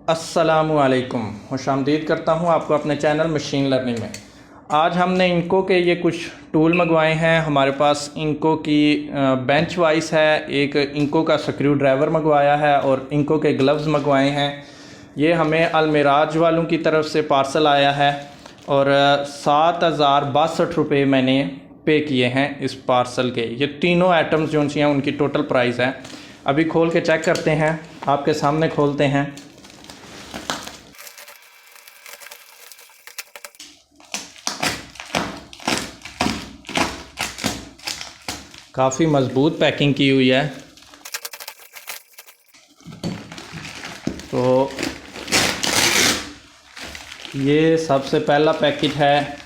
अस्सलामुअलैकुम, खुशामदीद करता हूँ आपको अपने चैनल मशीन लर्निंग में। आज हमने इंको के ये कुछ टूल मंगवाए हैं। हमारे पास इंको की बेंच वाइस है, एक इंको का स्क्रू ड्राइवर मंगवाया है और इंको के ग्लव्स मंगवाए हैं। ये हमें अलमिराज वालों की तरफ से पार्सल आया है और 7,062 मैंने पे किए हैं इस पार्सल के। ये तीनों आइटम्स जो हैं उनकी टोटल प्राइस है। अभी खोल के चेक करते हैं, आपके सामने खोलते हैं। काफ़ी मज़बूत पैकिंग की हुई है। तो ये सबसे पहला पैकेट है,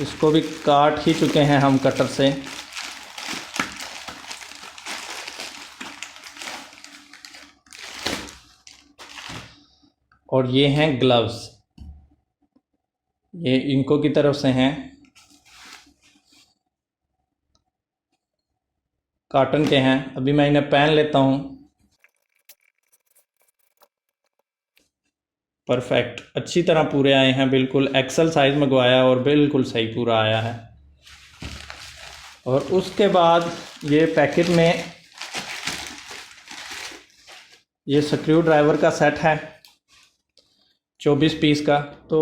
इसको भी काट ही चुके हैं हम कटर से। और ये हैं ग्लव्स, ये इंको की तरफ से हैं, कॉटन के हैं। अभी मैं इन्हें पहन लेता हूँ। परफेक्ट, अच्छी तरह पूरे आए हैं, बिल्कुल एक्सल साइज़ मंगवाया और बिल्कुल सही पूरा आया है। और उसके बाद ये पैकेट में ये स्क्रू ड्राइवर का सेट है 24 पीस का। तो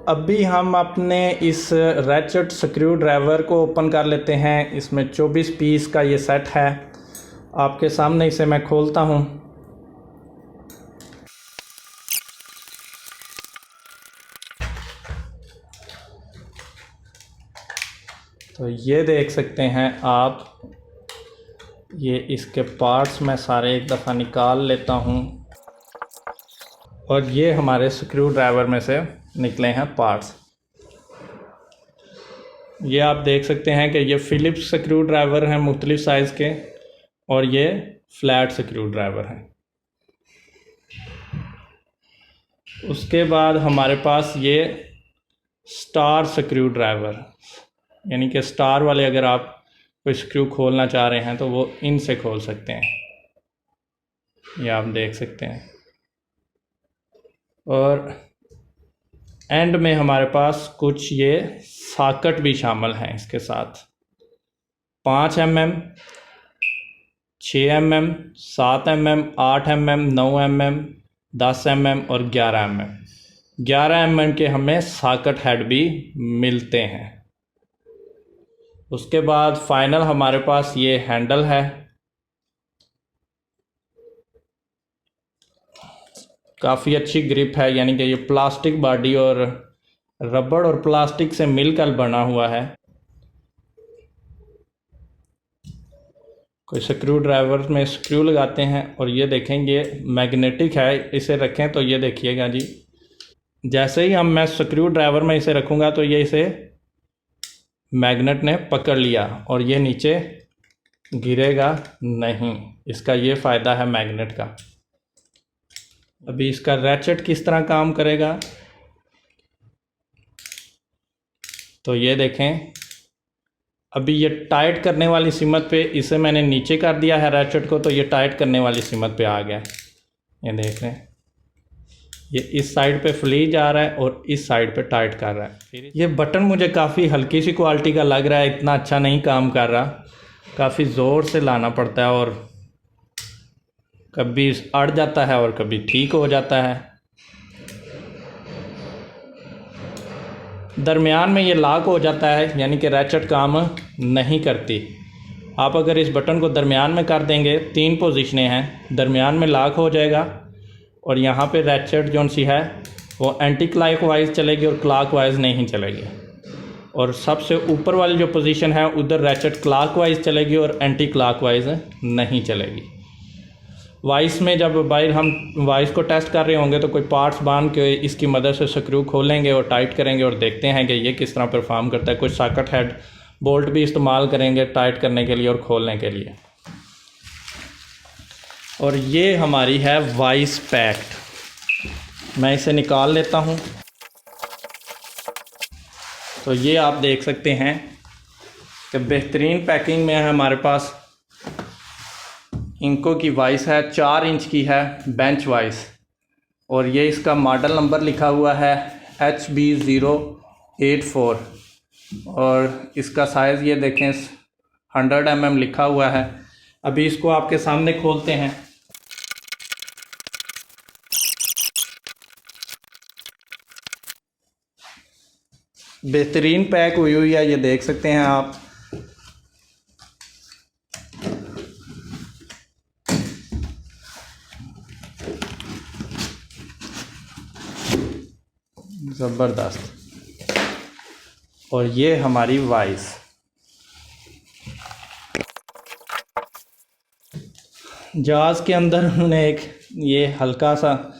अभी हम अपने इस रैचेट स्क्रू ड्राइवर को ओपन कर लेते हैं। इसमें 24 पीस का ये सेट है, आपके सामने इसे मैं खोलता हूँ। तो ये देख सकते हैं आप, ये इसके पार्ट्स मैं सारे एक दफ़ा निकाल लेता हूँ। और ये हमारे स्क्रू ड्राइवर में से निकले हैं पार्ट्स। ये आप देख सकते हैं कि ये फ़िलिप्स स्क्रू ड्राइवर हैं मुख्तलिफ़ साइज़ के, और ये फ्लैट स्क्रू ड्राइवर हैं। उसके बाद हमारे पास ये स्टार स्क्रू ड्राइवर, यानी कि स्टार वाले अगर आप कोई स्क्रू खोलना चाह रहे हैं तो वो इनसे खोल सकते हैं, ये आप देख सकते हैं। और एंड में हमारे पास कुछ ये सॉकेट भी शामिल हैं इसके साथ। 5 mm, 6 mm, 7 mm, 8 mm, 9 mm, 10 mm और 11 mm। 11 mm के हमें सॉकेट हेड भी मिलते हैं। उसके बाद फाइनल हमारे पास ये हैंडल है, काफ़ी अच्छी ग्रिप है, यानी कि ये प्लास्टिक बॉडी और रबड़ और प्लास्टिक से मिलकर बना हुआ है। कोई स्क्रू ड्राइवर में स्क्रू लगाते हैं और ये देखेंगे मैग्नेटिक है, इसे रखें तो ये देखिएगा जी, जैसे ही मैं स्क्रू ड्राइवर में इसे रखूँगा तो ये इसे मैग्नेट ने पकड़ लिया और ये नीचे गिरेगा नहीं। इसका ये फ़ायदा है मैग्नेट का। अभी इसका रैचेट किस तरह काम करेगा तो ये देखें। अभी ये टाइट करने वाली सीमत पे इसे मैंने नीचे कर दिया है रैचेट को, तो ये टाइट करने वाली सीमत पे आ गया। ये देख रहे हैं, ये इस साइड पे फ्ली जा रहा है और इस साइड पे टाइट कर रहा है। ये बटन मुझे काफ़ी हल्की सी क्वालिटी का लग रहा है, इतना अच्छा नहीं काम कर रहा, काफ़ी ज़ोर से लाना पड़ता है और कभी अड़ जाता है और कभी ठीक हो जाता है। दरमियान में ये लॉक हो जाता है, यानी कि रैचेट काम नहीं करती। आप अगर इस बटन को दरमियान में कर देंगे, 3 पोजीशनें हैं, दरमियान में लॉक हो जाएगा और यहाँ पे रैचेट जो सी है वो एंटी क्लॉकवाइज चलेगी और क्लॉकवाइज नहीं चलेगी। और सबसे ऊपर वाली जो पोजीशन है उधर रैचेट क्लॉकवाइज चलेगी और एंटी क्लॉकवाइज नहीं चलेगी। वाइस में जब बाहर हम वाइस को टेस्ट कर रहे होंगे तो कोई पार्ट्स बांध के इसकी मदद से स्क्रू खोलेंगे और टाइट करेंगे और देखते हैं कि ये किस तरह परफॉर्म करता है। कुछ सॉकेट हेड बोल्ट भी इस्तेमाल करेंगे टाइट करने के लिए और खोलने के लिए। और ये हमारी है वाइस पैक्ड, मैं इसे निकाल लेता हूँ। तो ये आप देख सकते हैं कि बेहतरीन पैकिंग में है हमारे पास। इंको की वाइस है, 4 इंच की है बेंच वाइस। और ये इसका मॉडल नंबर लिखा हुआ है HB084 और इसका साइज़ ये देखें 100 mm लिखा हुआ है। अभी इसको आपके सामने खोलते हैं। बेहतरीन पैक हुई हुई है, ये देख सकते हैं आप। ज़बरदस्त। और ये हमारी वाइस। जहाज़ के अंदर उन्होंने एक ये हल्का सा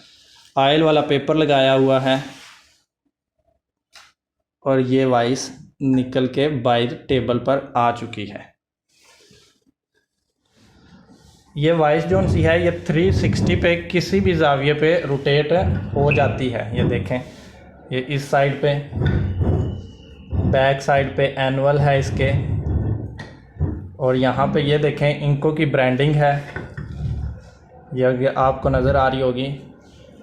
ऑयल वाला पेपर लगाया हुआ है और ये वाइस निकल के बाहर टेबल पर आ चुकी है। ये वाइस जो सी है ये 360 पे किसी भी ज़ाविये पे रोटेट हो जाती है। ये देखें, ये इस साइड पे, बैक साइड पे एनुअल है इसके, और यहाँ पे ये देखें इंको की ब्रांडिंग है, ये आपको नज़र आ रही होगी।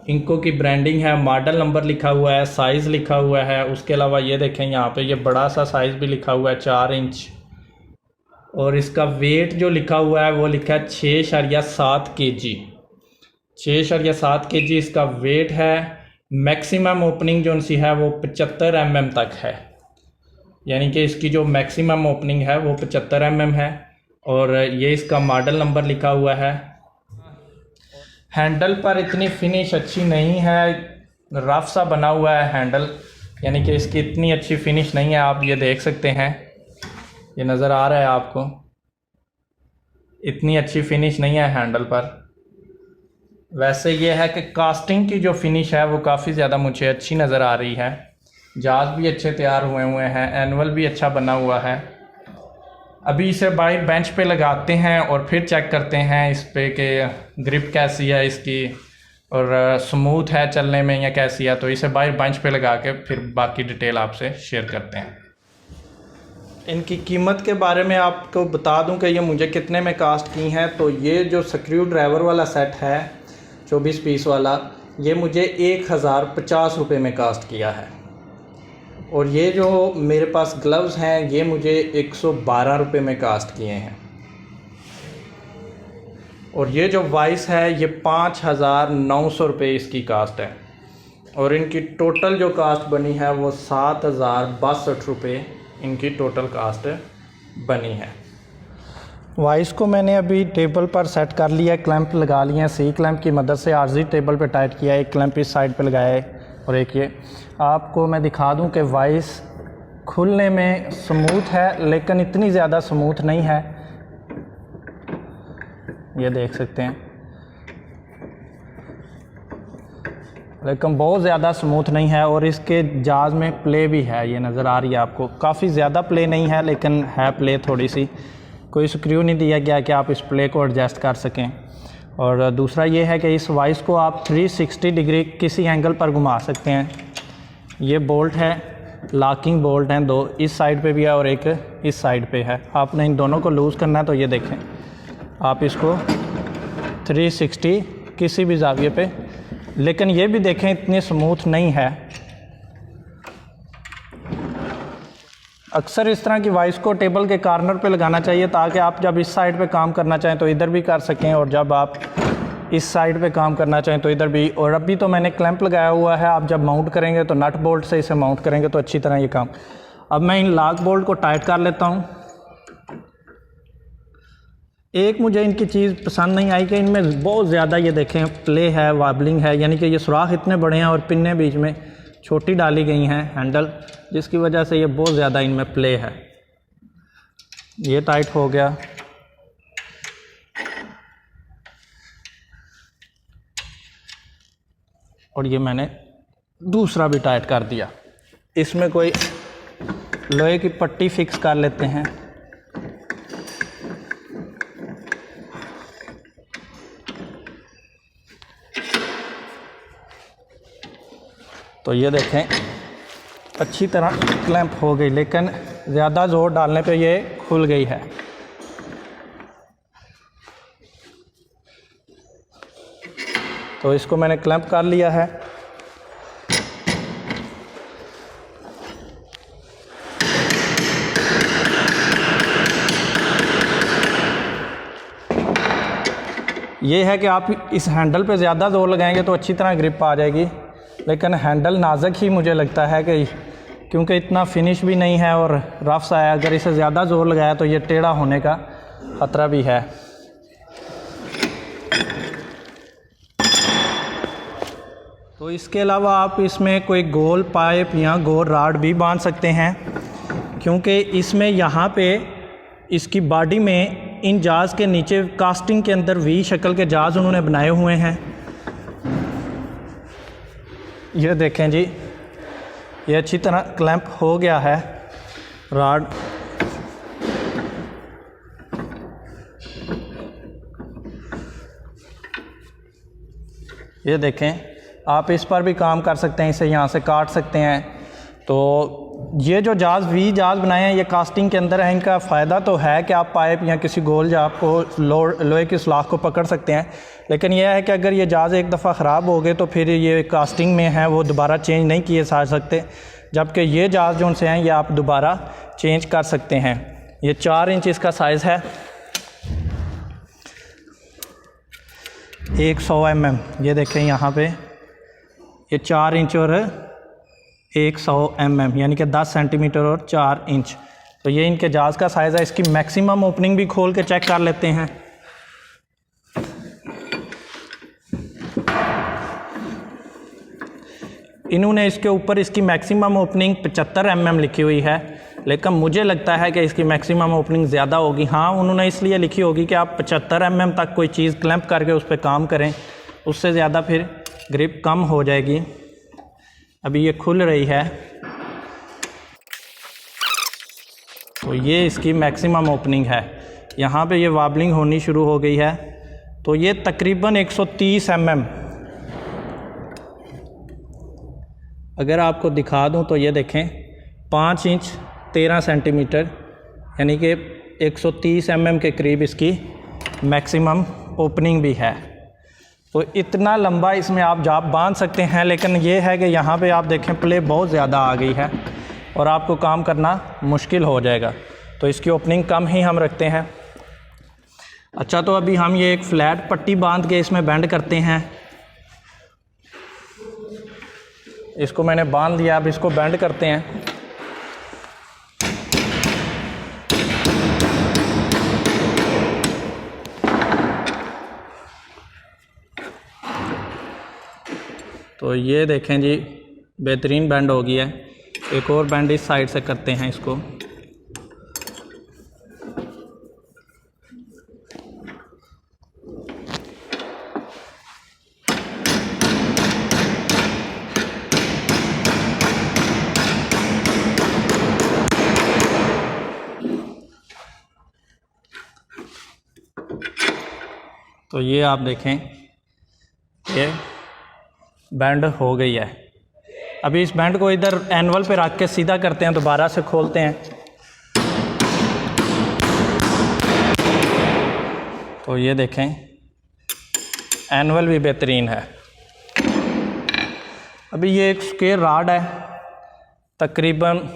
इंको की ब्रांडिंग है, मॉडल नंबर लिखा हुआ है, साइज़ लिखा हुआ है। उसके अलावा ये देखें यहाँ पे ये बड़ा सा साइज़ भी लिखा हुआ है 4 इंच, और इसका वेट जो लिखा हुआ है वो लिखा है 6.7 kg। 6.7 kg इसका वेट है। मैक्सिमम ओपनिंग जो सी है वो 75 mm तक है, यानी कि इसकी जो मैक्सिमम ओपनिंग है वो 75 mm है। और ये इसका मॉडल नंबर लिखा हुआ है। हैंडल पर इतनी फिनिश अच्छी नहीं है, रफ सा बना हुआ है हैंडल, यानी कि इसकी इतनी अच्छी फिनिश नहीं है। आप ये देख सकते हैं, ये नज़र आ रहा है आपको, इतनी अच्छी फिनिश नहीं है हैंडल पर। वैसे ये है कि कास्टिंग की जो फिनिश है वो काफ़ी ज़्यादा मुझे अच्छी नज़र आ रही है। जहाज़ भी अच्छे तैयार हुए हैं, एनुअल भी अच्छा बना हुआ है। अभी इसे बाहर बेंच पे लगाते हैं और फिर चेक करते हैं इस पे कि ग्रिप कैसी है इसकी, और स्मूथ है चलने में या कैसी है। तो इसे बाहर बेंच पे लगा के फिर बाकी डिटेल आपसे शेयर करते हैं। इनकी कीमत के बारे में आपको बता दूं कि ये मुझे कितने में कास्ट की हैं। तो ये जो स्क्रू ड्राइवर वाला सेट है 24 पीस वाला, ये मुझे 1050 रुपये में कास्ट किया है। और ये जो मेरे पास ग्लव्स हैं ये मुझे 112 रुपये में कास्ट किए हैं। और ये जो वाइस है ये 5900 रुपये इसकी कास्ट है। और इनकी टोटल जो कास्ट बनी है वो 7062 रुपये इनकी टोटल कास्ट बनी है। वाइस को मैंने अभी टेबल पर सेट कर लिया, क्लैंप लगा लिए हैं। सी क्लैंप की मदद से आर्जी टेबल पे टाइट किया है। एक क्लैंप इस साइड पे लगाया है और एक ये। आपको मैं दिखा दूं कि वाइस खुलने में स्मूथ है, लेकिन इतनी ज़्यादा स्मूथ नहीं है, ये देख सकते हैं, लेकिन बहुत ज़्यादा स्मूथ नहीं है। और इसके जहाज़ में प्ले भी है, ये नज़र आ रही है आपको। काफ़ी ज़्यादा प्ले नहीं है, लेकिन है प्ले थोड़ी सी। कोई स्क्रू नहीं दिया गया कि आप इस प्ले को एडजस्ट कर सकें। और दूसरा ये है कि इस वाइस को आप 360 डिग्री किसी एंगल पर घुमा सकते हैं। ये बोल्ट है, लॉकिंग बोल्ट हैं 2, इस साइड पे भी है और एक इस साइड पे है। आपने इन दोनों को लूज़ करना है तो ये देखें, आप इसको 360 किसी भी ज़ाविये पे, लेकिन ये भी देखें इतनी स्मूथ नहीं है। अक्सर इस तरह की वाइस को टेबल के कॉर्नर पे लगाना चाहिए, ताकि आप जब इस साइड पे काम करना चाहें तो इधर भी कर सकें, और जब आप इस साइड पे काम करना चाहें तो इधर भी। और अभी तो मैंने क्लैंप लगाया हुआ है, आप जब माउंट करेंगे तो नट बोल्ट से इसे माउंट करेंगे तो अच्छी तरह ये काम। अब मैं इन लॉक बोल्ट को टाइट कर लेता हूँ। एक मुझे इनकी चीज़ पसंद नहीं आई कि इनमें बहुत ज़्यादा ये देखें प्ले है, वाबलिंग है, यानी कि ये सुराख इतने बड़े हैं और पिन्ने बीच में छोटी डाली गई हैं हैंडल, जिसकी वजह से ये बहुत ज़्यादा इनमें प्ले है। ये टाइट हो गया। और ये मैंने दूसरा भी टाइट कर दिया। इसमें कोई लोहे की पट्टी फिक्स कर लेते हैं। तो ये देखें अच्छी तरह क्लैंप हो गई, लेकिन ज़्यादा ज़ोर डालने पे ये खुल गई है। तो इसको मैंने क्लैंप कर लिया है। ये है कि आप इस हैंडल पे ज़्यादा ज़ोर लगाएंगे तो अच्छी तरह ग्रिप आ जाएगी, लेकिन हैंडल नाजुक ही मुझे लगता है कि क्योंकि इतना फिनिश भी नहीं है और रफ सा है, अगर इसे ज़्यादा ज़ोर लगाया तो ये टेढ़ा होने का ख़तरा भी है। तो इसके अलावा आप इसमें कोई गोल पाइप या गोल राड भी बांध सकते हैं, क्योंकि इसमें यहाँ पे इसकी बॉडी में इन जाज के नीचे कास्टिंग के अंदर वी शक्ल के जाज उन्होंने बनाए हुए हैं। ये देखें जी, ये अच्छी तरह क्लैंप हो गया है राड। ये देखें, आप इस पर भी काम कर सकते हैं, इसे यहाँ से काट सकते हैं। तो ये जो जाज वी जाज बनाए हैं ये कास्टिंग के अंदर है। इनका फ़ायदा तो है कि आप पाइप या किसी गोल जाज को लोहे की सलाख को पकड़ सकते हैं, लेकिन यह है कि अगर ये जाज एक दफ़ा ख़राब हो गए तो फिर ये कास्टिंग में है वो दोबारा चेंज नहीं किए जा सकते, जबकि ये जाज जो उनसे हैं ये आप दोबारा चेंज कर सकते हैं। ये 4 इंच इसका साइज़ है, 100 mm। ये देखें यहाँ पे ये 4 इंच और 100 mm यानी कि 10 सेंटीमीटर और 4 इंच। तो ये इनके जाज का साइज़ है। इसकी मैक्सिमम ओपनिंग भी खोल के चेक कर लेते हैं। इन्होंने इसके ऊपर इसकी मैक्सिमम ओपनिंग 75 mm लिखी हुई है, लेकिन मुझे लगता है कि इसकी मैक्सिमम ओपनिंग ज़्यादा होगी। हाँ, उन्होंने इसलिए लिखी होगी कि आप 75 mm तक कोई चीज़ क्लैंप करके उस पर काम करें, उससे ज़्यादा फिर ग्रिप कम हो जाएगी। अभी ये खुल रही है, तो ये इसकी मैक्सिमम ओपनिंग है। यहाँ पे ये वाबलिंग होनी शुरू हो गई है, तो ये तकरीबन 130 mm। अगर आपको दिखा दूँ तो ये देखें 5 इंच 13 सेंटीमीटर यानी कि 130 mm के करीब इसकी मैक्सिमम ओपनिंग भी है। तो इतना लंबा इसमें आप जाप बांध सकते हैं, लेकिन ये है कि यहाँ पे आप देखें प्ले बहुत ज़्यादा आ गई है और आपको काम करना मुश्किल हो जाएगा, तो इसकी ओपनिंग कम ही हम रखते हैं। अच्छा, तो अभी हम ये एक फ्लैट पट्टी बांध के इसमें बेंड करते हैं। इसको मैंने बांध दिया, अब इसको बेंड करते हैं। तो ये देखें जी, बेहतरीन बेंड हो गया है। एक और बेंड इस साइड से करते हैं इसको। तो ये आप देखें, ये बैंड हो गई है। अभी इस बैंड को इधर एनवल पे रख के सीधा करते हैं, दोबारा से खोलते हैं। तो ये देखें, एनवल भी बेहतरीन है। अभी ये एक स्क्वायर राड है, तकरीबन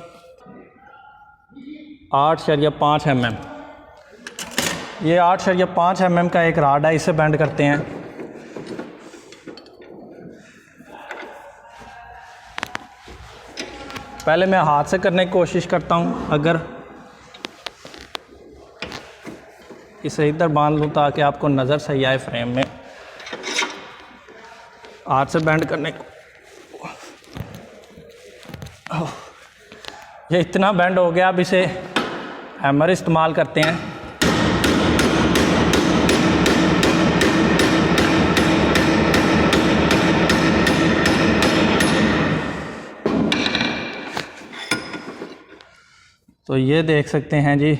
8.5 mm। ये 8.5 mm का एक राड है, इसे बैंड करते हैं। पहले मैं हाथ से करने की कोशिश करता हूँ, अगर इसे इधर बांध लूँ ताकि आपको नज़र सही आए फ्रेम में। हाथ से बैंड करने को ये इतना बैंड हो गया, अब इसे हैमर इस्तेमाल करते हैं। तो ये देख सकते हैं जी,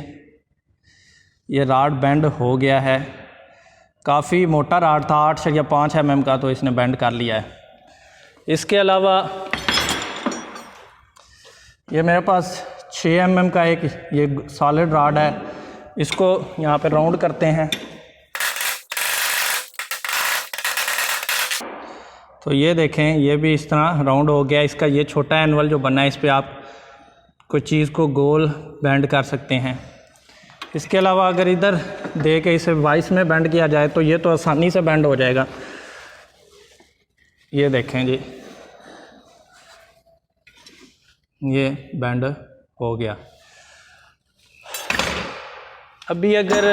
ये राड बेंड हो गया है। काफ़ी मोटा राड था, 8.5 mm का, तो इसने बेंड कर लिया है। इसके अलावा ये मेरे पास 6 mm का एक ये सॉलिड राड है, इसको यहाँ पे राउंड करते हैं। तो ये देखें, ये भी इस तरह राउंड हो गया। इसका ये छोटा एनवल जो बना है, इस पर आप कोई चीज़ को गोल बेंड कर सकते हैं। इसके अलावा अगर इधर दे के इसे वाइस में बेंड किया जाए तो ये तो आसानी से बेंड हो जाएगा। ये देखें जी, ये बेंड हो गया। अभी अगर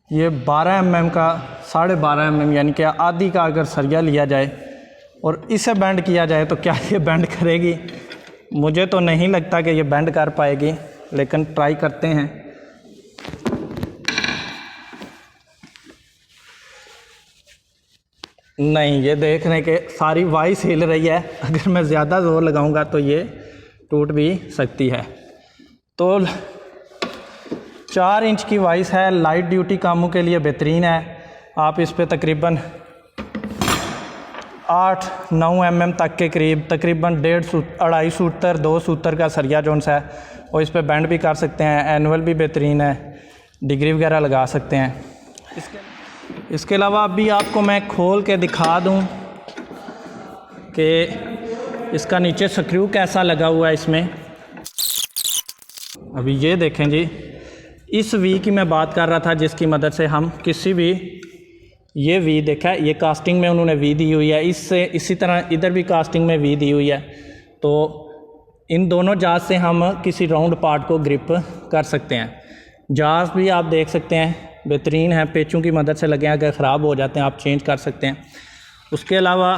ये 12 mm का 12.5 mm यानी कि आधी का अगर सरिया लिया जाए और इसे बेंड किया जाए तो क्या ये बेंड करेगी? मुझे तो नहीं लगता कि ये बेंड कर पाएगी, लेकिन ट्राई करते हैं। नहीं, ये देख रहे हैं कि सारी वाइस हिल रही है। अगर मैं ज़्यादा ज़ोर लगाऊंगा तो ये टूट भी सकती है। तो 4 इंच की वाइस है, लाइट ड्यूटी कामों के लिए बेहतरीन है। आप इस पे तकरीबन 8-9 mm तक के करीब, तकरीबन 1.5 सूतर 2 सूतर का सरिया जोन सा है और इस पे बेंड भी कर सकते हैं। एनुअल भी बेहतरीन है, डिग्री वगैरह लगा सकते हैं। इसके अलावा अभी आपको मैं खोल के दिखा दूं कि इसका नीचे स्क्रू कैसा लगा हुआ है इसमें। अभी ये देखें जी, इस वी की मैं बात कर रहा था जिसकी मदद से हम किसी भी, ये वी देखा है, ये कास्टिंग में उन्होंने वी दी हुई है। इससे इसी तरह इधर भी कास्टिंग में वी दी हुई है। तो इन दोनों जाज से हम किसी राउंड पार्ट को ग्रिप कर सकते हैं। जाज भी आप देख सकते हैं बेहतरीन है, पेचों की मदद से लगे हैं। अगर ख़राब हो जाते हैं आप चेंज कर सकते हैं। उसके अलावा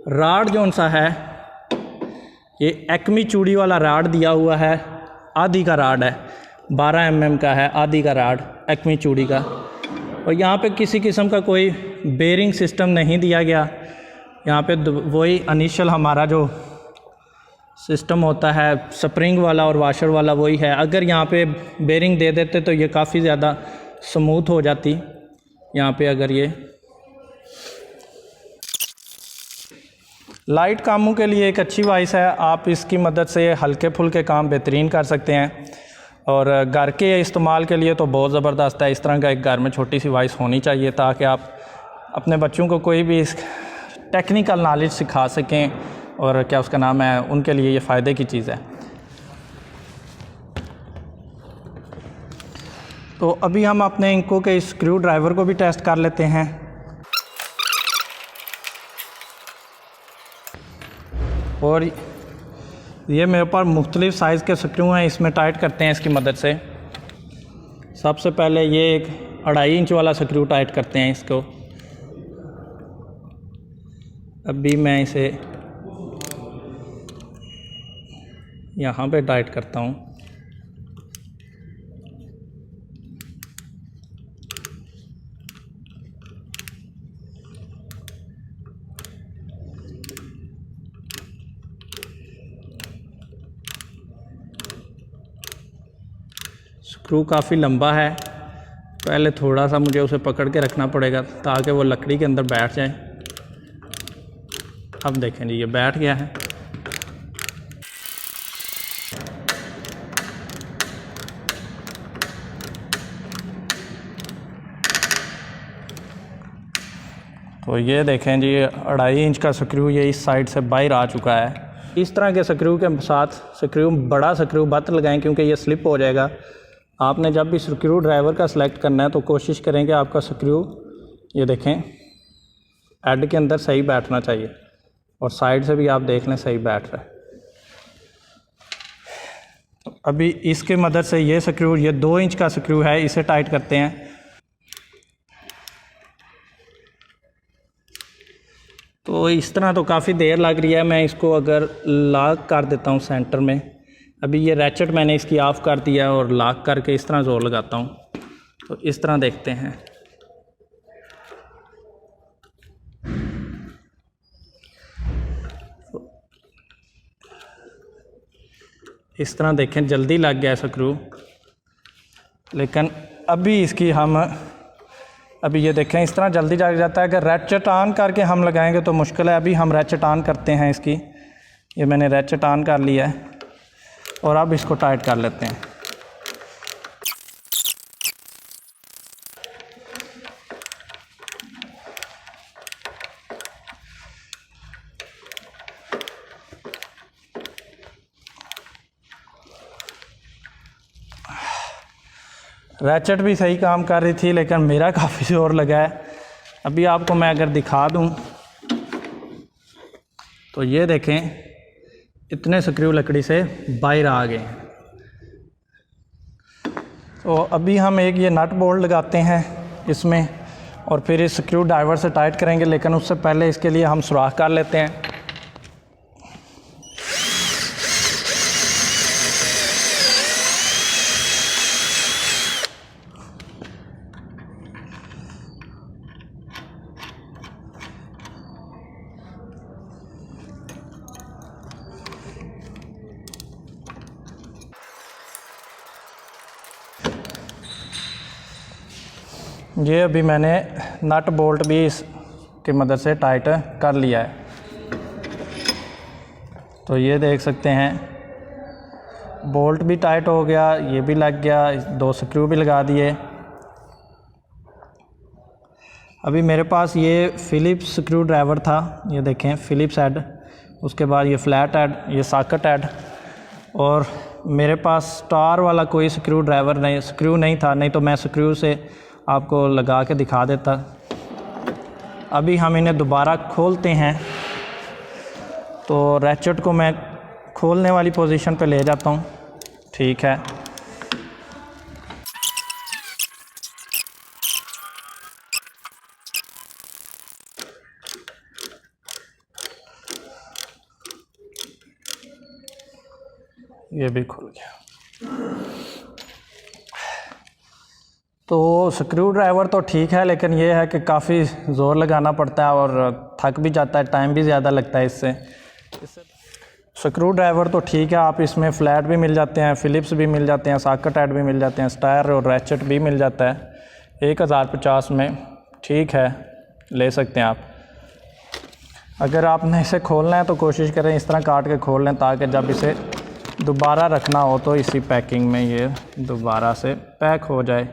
राड जौन सा है, ये एक्मी चूड़ी वाला राड दिया हुआ है। आधी का राड है, 12 mm का है आधी का राड एक्मी चूड़ी का। और यहाँ पे किसी किस्म का कोई बेरिंग सिस्टम नहीं दिया गया। यहाँ पे वही इनिशियल हमारा जो सिस्टम होता है स्प्रिंग वाला और वाशर वाला वही है। अगर यहाँ पे बेरिंग दे देते तो ये काफ़ी ज़्यादा स्मूथ हो जाती। यहाँ पे अगर ये लाइट कामों के लिए एक अच्छी वाइस है। आप इसकी मदद से हल्के फुल्के काम बेहतरीन कर सकते हैं और घर के इस्तेमाल के लिए तो बहुत ज़बरदस्त है। इस तरह का एक घर में छोटी सी वाइस होनी चाहिए ताकि आप अपने बच्चों को कोई भी टेक्निकल नॉलेज सिखा सकें और क्या उसका नाम है, उनके लिए ये फ़ायदे की चीज़ है। तो अभी हम अपने इंको के स्क्रू ड्राइवर को भी टेस्ट कर लेते हैं। और ये मेरे पास मुख्तलिफ़ साइज़ के स्क्रू हैं, इसमें टाइट करते हैं इसकी मदद से। सबसे पहले ये एक 2.5 इंच वाला स्क्रू टाइट करते हैं इसको। अभी मैं इसे यहाँ पे टाइट करता हूँ। स्क्रू काफ़ी लंबा है, पहले थोड़ा सा मुझे उसे पकड़ के रखना पड़ेगा ताकि वो लकड़ी के अंदर बैठ जाए। अब देखें जी, ये बैठ गया है। तो ये देखें जी, 2.5 इंच का स्क्रू ये इस साइड से बाहर आ चुका है। इस तरह के स्क्रू के साथ स्क्रू, बड़ा स्क्रू मत लगाएं क्योंकि ये स्लिप हो जाएगा। आपने जब भी स्क्रू ड्राइवर का सिलेक्ट करना है तो कोशिश करें कि आपका स्क्रू, ये देखें, हेड के अंदर सही बैठना चाहिए और साइड से भी आप देख लें सही बैठ रहा है। अभी इसके मदद से ये स्क्रू, ये 2 इंच का स्क्रू है, इसे टाइट करते हैं। तो इस तरह तो काफ़ी देर लग रही है। मैं इसको अगर लॉक कर देता हूँ सेंटर में। अभी ये रैचेट मैंने इसकी ऑफ़ कर दिया और लॉक करके इस तरह ज़ोर लगाता हूँ तो इस तरह देखते हैं। इस तरह देखें, जल्दी लग गया स्क्रू। लेकिन अभी इसकी हम, अभी ये देखें इस तरह जल्दी लग जाता है। अगर रैचेट ऑन करके हम लगाएंगे तो मुश्किल है। अभी हम रैचेट ऑन करते हैं इसकी। ये मैंने रैचेट ऑन कर लिया है और अब इसको टाइट कर लेते हैं। रैचेट भी सही काम कर रही थी, लेकिन मेरा काफ़ी ज़ोर लगा है। अभी आपको मैं अगर दिखा दूं तो ये देखें, इतने स्क्रू लकड़ी से बाहर आ गए हैं। तो अभी हम एक ये नट बोल्ट लगाते हैं इसमें और फिर इस स्क्रू ड्राइवर से टाइट करेंगे, लेकिन उससे पहले इसके लिए हम सुराख कर लेते हैं। ये अभी मैंने नट बोल्ट भी इसकी मदद से टाइट कर लिया है। तो ये देख सकते हैं, बोल्ट भी टाइट हो गया, ये भी लग गया, 2 स्क्रू भी लगा दिए। अभी मेरे पास ये फ़िलिप्स स्क्रू ड्राइवर था, ये देखें फ़िलिप्स हेड, उसके बाद ये फ्लैट हेड, ये सॉकेट हेड, और मेरे पास स्टार वाला कोई स्क्रू नहीं था, नहीं तो मैं स्क्रू से आपको लगा के दिखा देता। अभी हम इन्हें दोबारा खोलते हैं। तो रैचेट को मैं खोलने वाली पोजीशन पे ले जाता हूँ। ठीक है, ये भी खुल गया। तो स्क्रू ड्राइवर तो ठीक है, लेकिन ये है कि काफ़ी ज़ोर लगाना पड़ता है और थक भी जाता है, टाइम भी ज़्यादा लगता है इससे। स्क्रू ड्राइवर तो ठीक है, आप इसमें फ्लैट भी मिल जाते हैं, फ़िलिप्स भी मिल जाते हैं, सॉकेट हेड भी मिल जाते हैं, स्टार और रैचेट भी मिल जाता है 1050 में। ठीक है, ले सकते हैं आप। अगर आपने इसे खोलना है तो कोशिश करें इस तरह काट के खोल लें, ताकि जब इसे दोबारा रखना हो तो इसी पैकिंग में ये दोबारा से पैक हो जाए।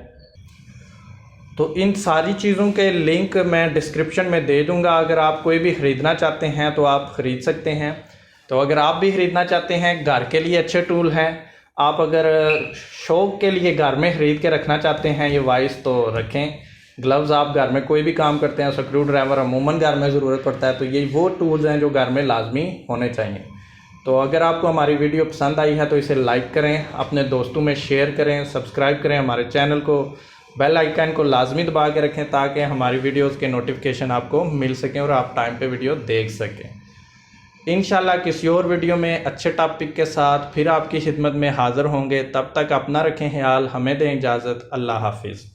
तो इन सारी चीज़ों के लिंक मैं डिस्क्रिप्शन में दे दूंगा। अगर आप कोई भी ख़रीदना चाहते हैं तो आप ख़रीद सकते हैं। तो अगर आप भी ख़रीदना चाहते हैं, घर के लिए अच्छे टूल हैं। आप अगर शौक़ के लिए घर में ख़रीद के रखना चाहते हैं ये वाइस, तो रखें। ग्लव्स आप घर में कोई भी काम करते हैं, स्क्रू ड्राइवर अमूमन घर में ज़रूरत पड़ता है, तो ये वो टूल्स हैं जो घर में लाजमी होने चाहिए। तो अगर आपको हमारी वीडियो पसंद आई है तो इसे लाइक करें, अपने दोस्तों में शेयर करें, सब्सक्राइब करें हमारे चैनल को, बेल आइकन को लाजमी दबा के रखें ताकि हमारी वीडियोस के नोटिफिकेशन आपको मिल सकें और आप टाइम पे वीडियो देख सकें। इंशाल्लाह किसी और वीडियो में अच्छे टॉपिक के साथ फिर आपकी खिदमत में हाज़िर होंगे। तब तक अपना रखें ख्याल, हमें दें इजाज़त। अल्लाह हाफिज़।